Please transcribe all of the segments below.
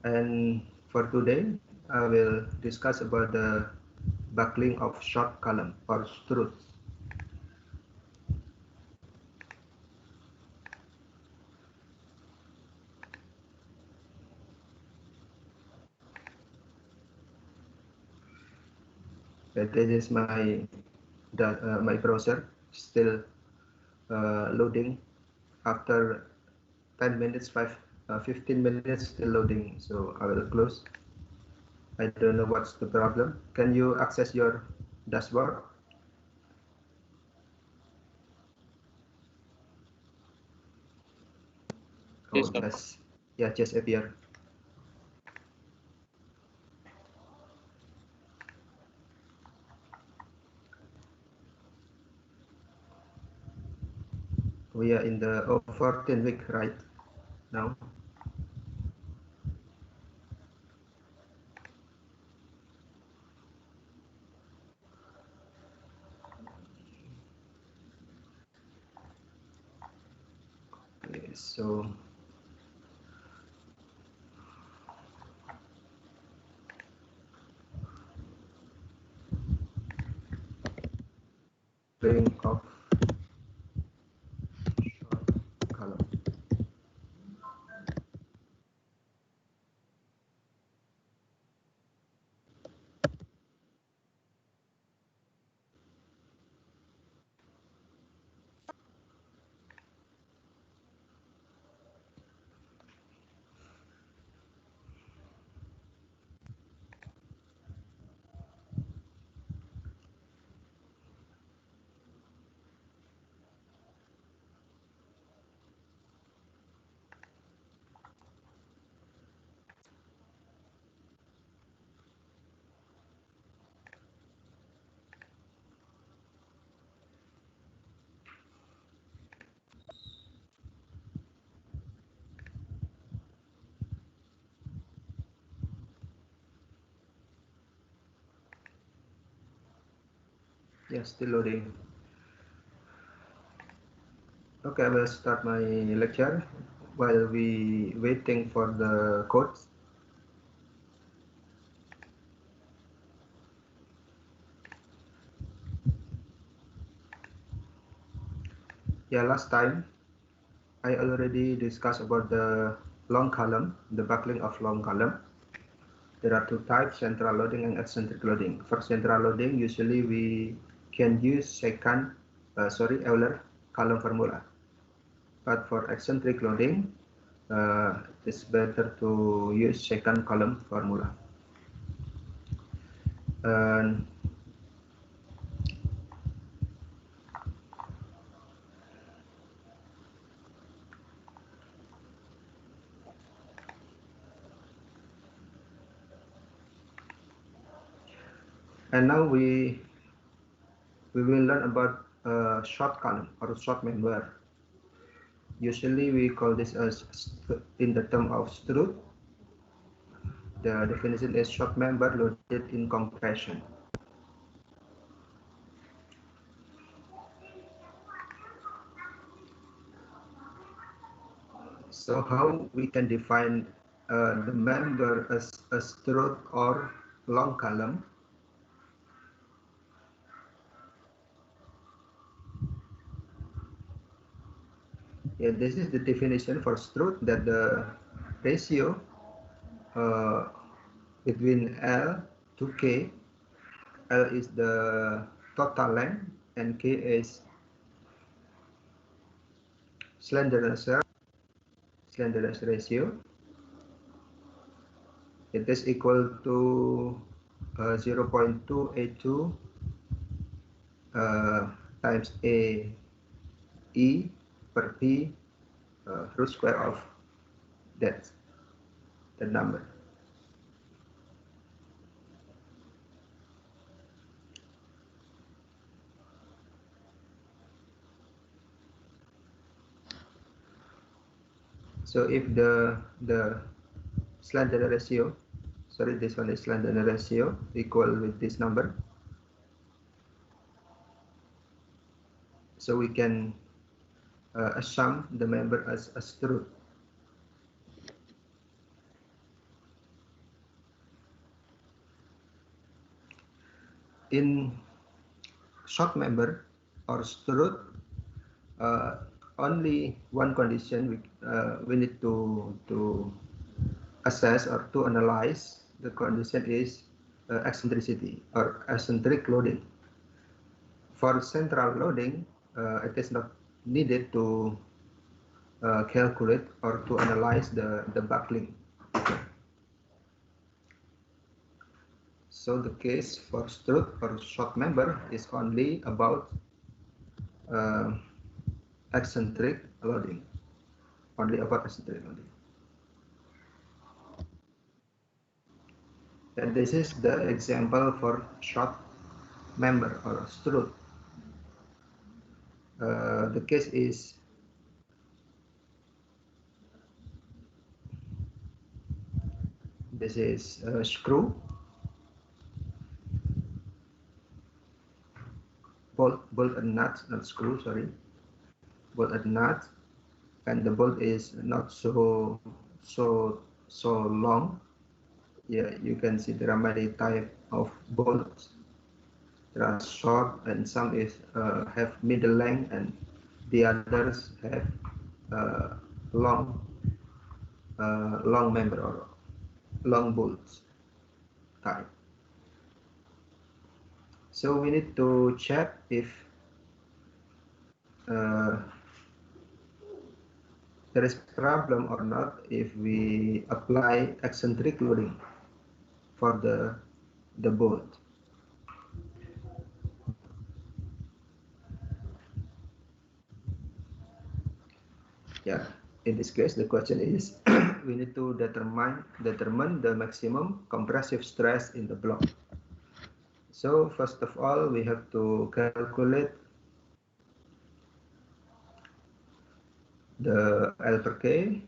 And for today, I will discuss about the buckling of short column or struts. This is my browser still loading after 10 minutes, 15 minutes still loading. So I will close. I don't know what's the problem. Can you access your dashboard? Yes, Oh, Kak. just appear. We are in the 14 week right now. Okay, so bring of short column. Yes, still loading. Okay, I will start my lecture while we waiting for the codes. Yeah, last time I already discussed about the long column, the buckling of long column. There are two types, central loading and eccentric loading. For central loading, usually we can use Euler column formula. But for eccentric loading, it's better to use second column formula. And now we will learn about short column or short member. Usually we call this as in the term of strut. The definition is short member loaded in compression. So how we can define the member as a strut or long column? Yeah, this is the definition for strut, that the ratio uh, between L to K. L is the total length and K is slenderness ratio. It is equal to 0.282 times A E per P root square of that the number. So if the slender ratio, sorry, this one is slender ratio equal with this number, so we can assume the member as a strut. in short member or strut, only one condition we need to assess or to analyze the condition is eccentricity or eccentric loading. For central loading, it is not needed to calculate or to analyze the buckling. So the case for strut or short member is only about eccentric loading, only about eccentric loading. And this is the example for short member or strut. The case is this is a screw, bolt and nut, not screw, sorry, bolt and nut, and the bolt is not so long. Yeah, you can see there are many type of bolts. There are short and some is have middle length and the others have long member or long bolts type. So we need to check if there is problem or not if we apply eccentric loading for the bolt. Yeah, in this case the question is we need to determine the maximum compressive stress in the block. So first of all we have to calculate the L per K.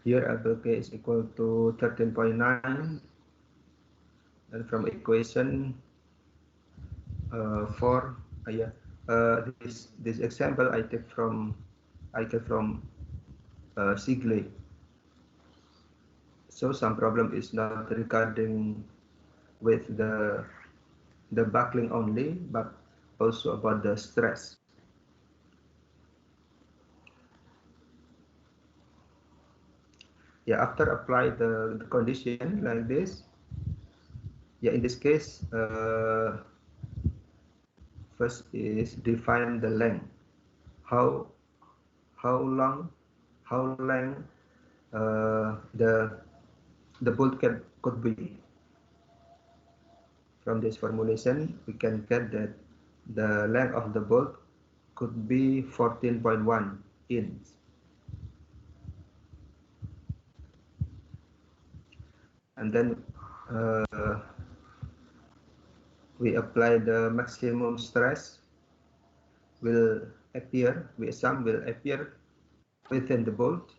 Here L per K is equal to 13.9, and from equation 4, this example I take from Sigley. So some problem is not regarding with the buckling only, but also about the stress. Yeah, after apply the condition like this, yeah, in this case, first is define the length. How long the bolt could be. From this formulation, we can get that the length of the bolt could be 14.1 inch. And then we apply the maximum stress will appear, we assume will appear within the bolt.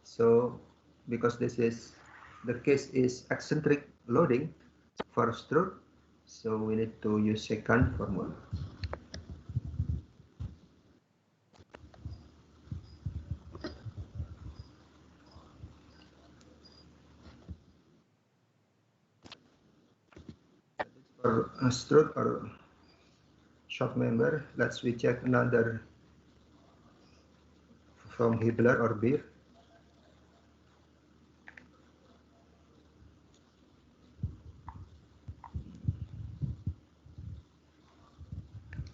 So because this is the case is eccentric loading for strut, so we need to use second formula. For strut or short member, let's we check another from Hibbeler or Beer.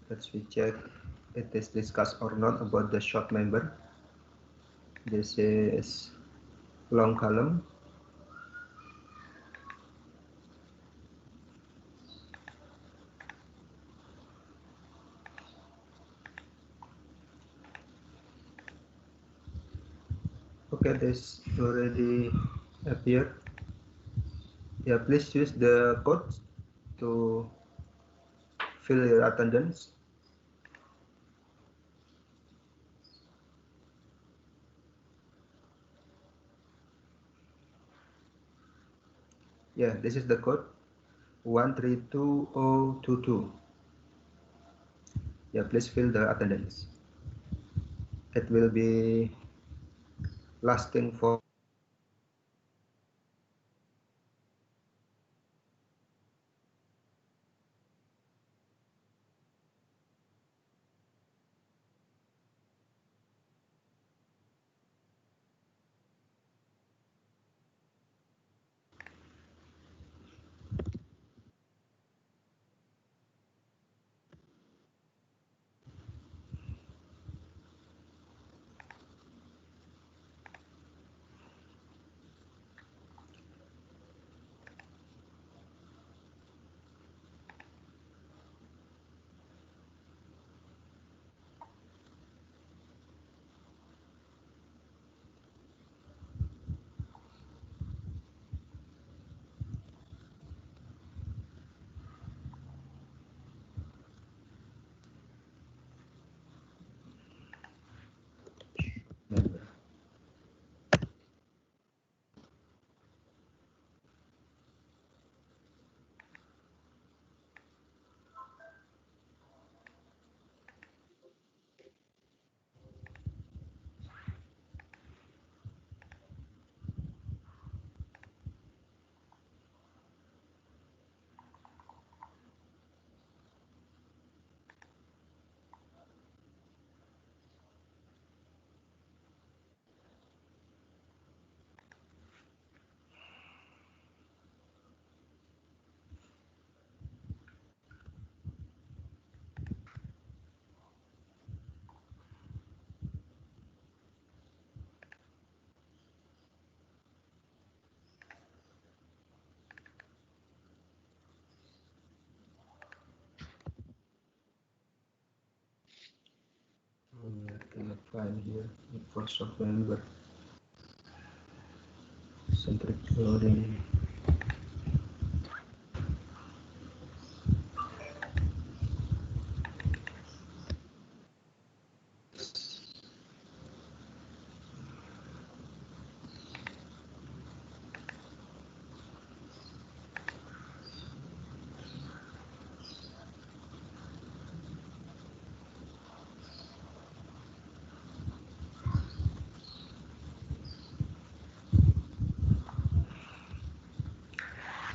Let's we check it is discussed or not about the short member. This is long column. Okay, this already appear. Yeah, please use the code to fill your attendance. Yeah, this is the code 132.022. Yeah, please fill the attendance. It will be lasting for member. I cannot find here for software member. Centric loading.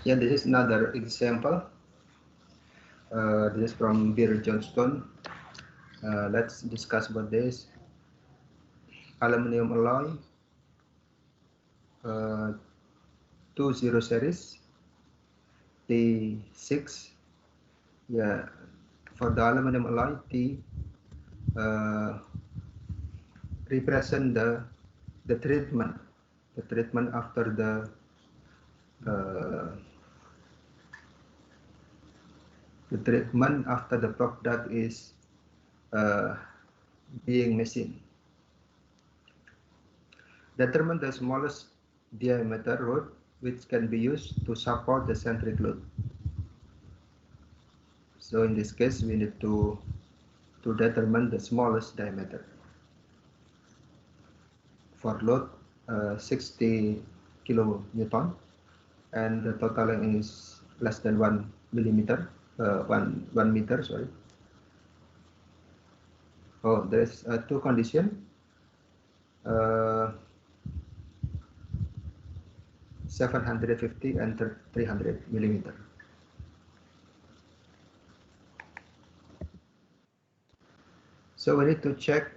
Yeah, this is another example. This is from Beer Johnston. Let's discuss about this. Aluminum alloy 20 series T6. Yeah, for the aluminum alloy, T represent the treatment after uh, the treatment after the product is uh, being machined. Determine the smallest diameter rod which can be used to support the centric load. So in this case, we need to determine the smallest diameter. For load 60 kilonewton, and the total length is less than 1 millimeter, 1 meter. Sorry. Oh, there's two conditions. Uh, 750 and 300 millimeter. So we need to check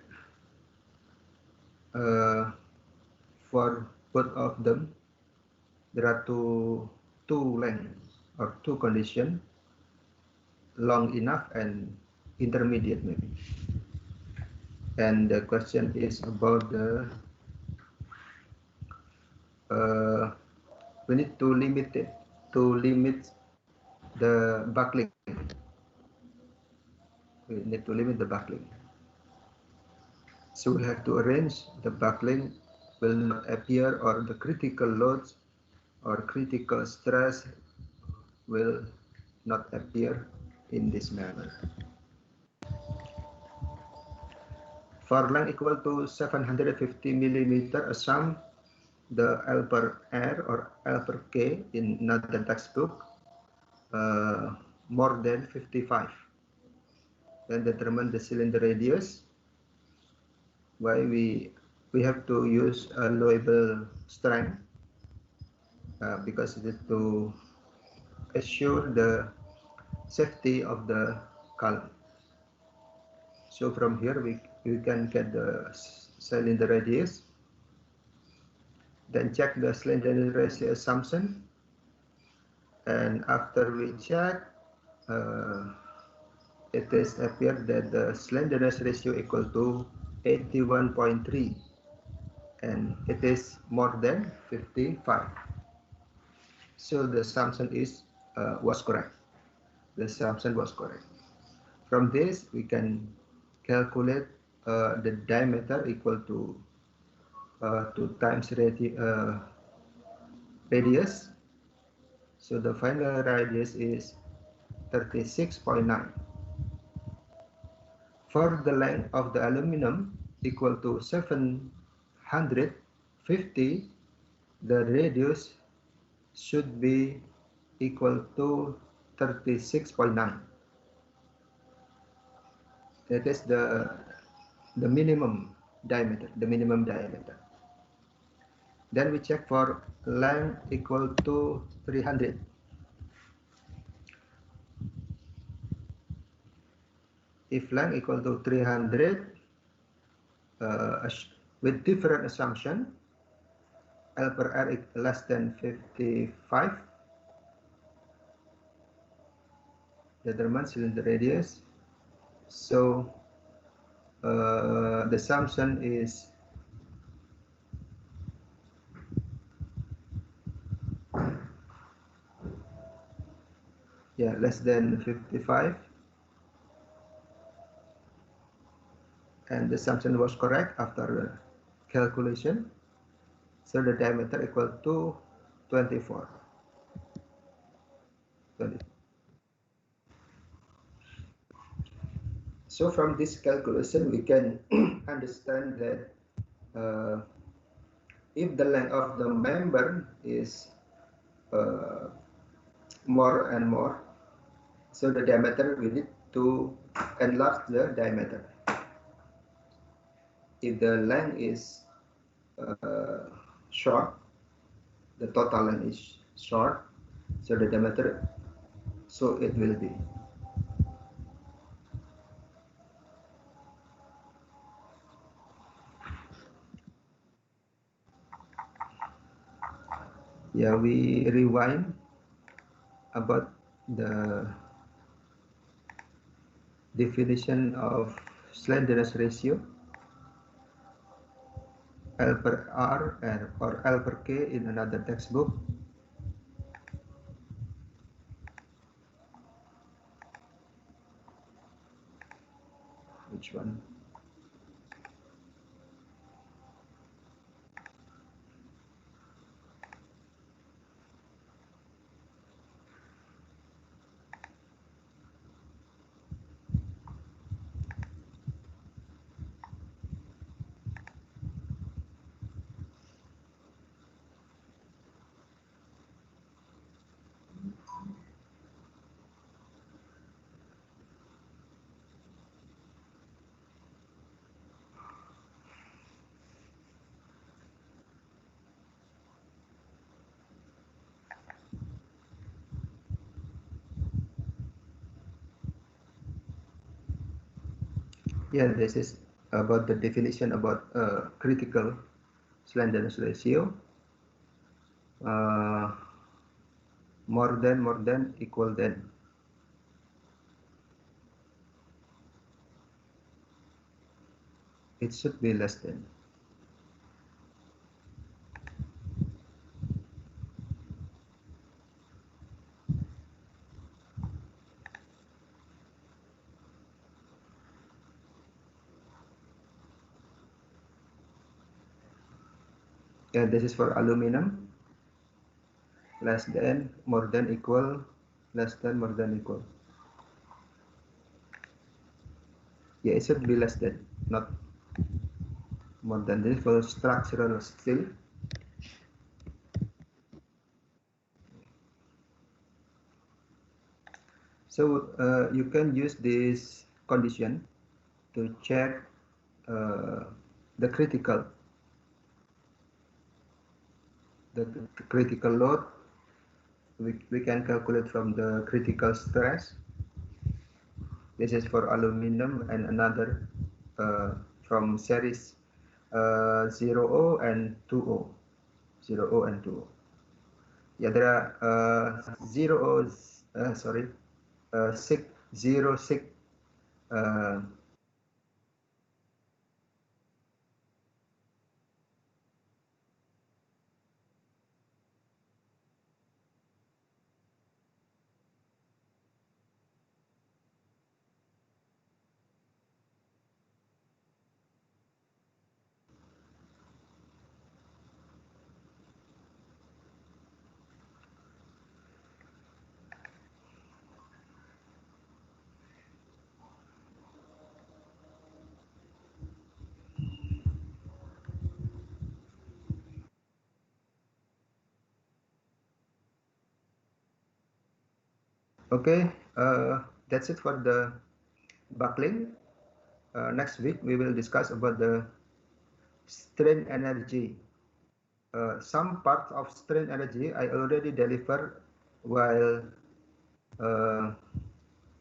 for both of them. There are two lengths or two conditions, long enough and intermediate maybe. And the question is about the we need to limit the buckling. We need to limit the buckling. So we have to arrange the buckling will not appear, or the critical loads or critical stress will not appear in this manner. For length equal to 750 millimeter, assume the L per R or L per K in another textbook more than 55. Then determine the cylinder radius. Why we have to use a Liouville strength because it is to assure the safety of the column. So from here we can get the cylinder radius. Then check the slenderness ratio assumption. And after we check, it is appeared that the slenderness ratio equal to 81.3, and it is more than 55. So the assumption was correct. The assumption was correct. From this, we can calculate the diameter equal to 2 times radius. So the final radius is 36.9. For the length of the aluminum equal to 750, the radius should be equal to 36.9. That is the minimum diameter, Then we check for length equal to 300. If length equal to 300, with different assumption, L per R is less than 55, determine cylinder radius. So the assumption is less than 55, and the assumption was correct after calculation. So the diameter equal to 24. So from this calculation, we can understand that if the length of the member is more and more, so the diameter we need to enlarge the diameter. If the length is short, the total length is short, so the diameter, so it will be. Yeah, we rewind about the definition of slenderness ratio, L per R or L per K in another textbook. Which one? Yeah, this is about the definition about critical slenderness ratio. More than, equal than. It should be less than. Yeah, this is for aluminum. Less than, more than, equal, less than, more than, equal. Yeah, it should be less than, not more than. This for structural steel. So you can use this condition to check the critical load. We can calculate from the critical stress. This is for aluminum, and another from series 0O and 2O. 0O and 2O. Yeah, there are 606 uh, okay, that's it for the buckling. Next week we will discuss about the strain energy. Some parts of strain energy I already delivered while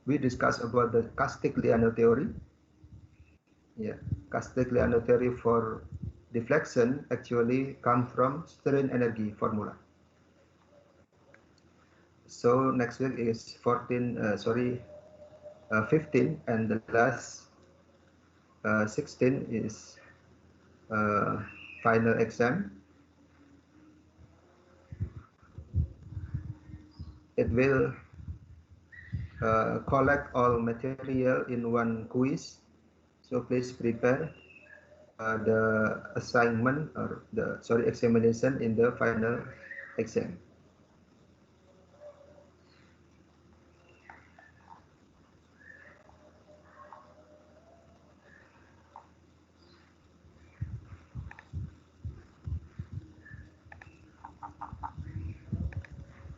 we discussed about the Castagliano theory. Yeah, Castagliano theory for deflection actually come from strain energy formula. So next week is 15, and the last 16 is final exam. It will collect all material in one quiz. So please prepare the assignment or the examination in the final exam.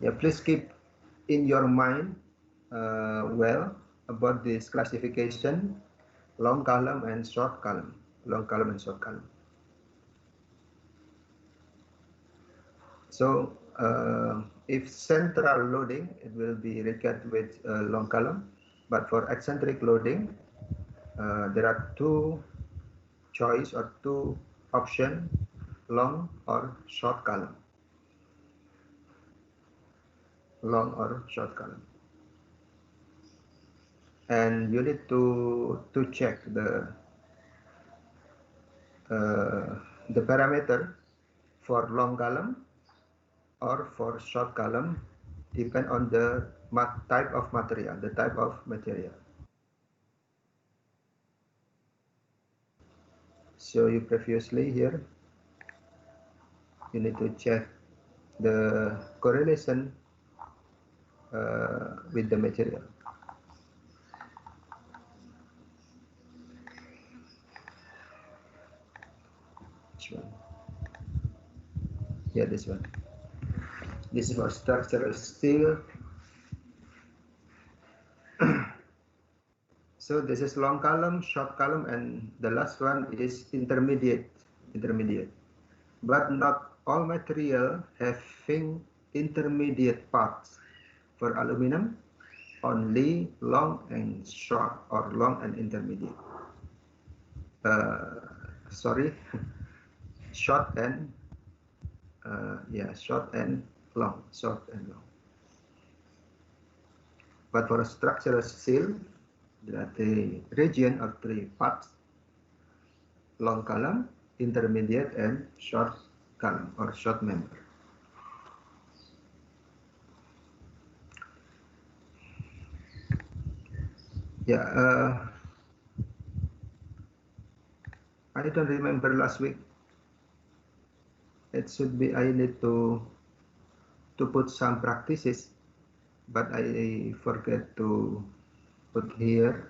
Yeah, please keep in your mind well about this classification, long column and short column, long column and short column. So if central loading, it will be recorded with long column, but for eccentric loading, there are two choice or two option, long or short column. Long or short column. And you need to check the parameter for long column or for short column, depend on the type of material, the type of material. So you previously here, you need to check the correlation with the material. Which one? Yeah, this one. This is for structural steel. So this is long column, short column, and the last one is intermediate. But not all material having intermediate parts. For aluminum, only long and short or long and intermediate. Sorry, short and short and long. But for a structural steel, there are three region or three parts: long column, intermediate, and short column or short member. Yeah, I don't remember last week. It should be I need to put some practices, but I forget to put here.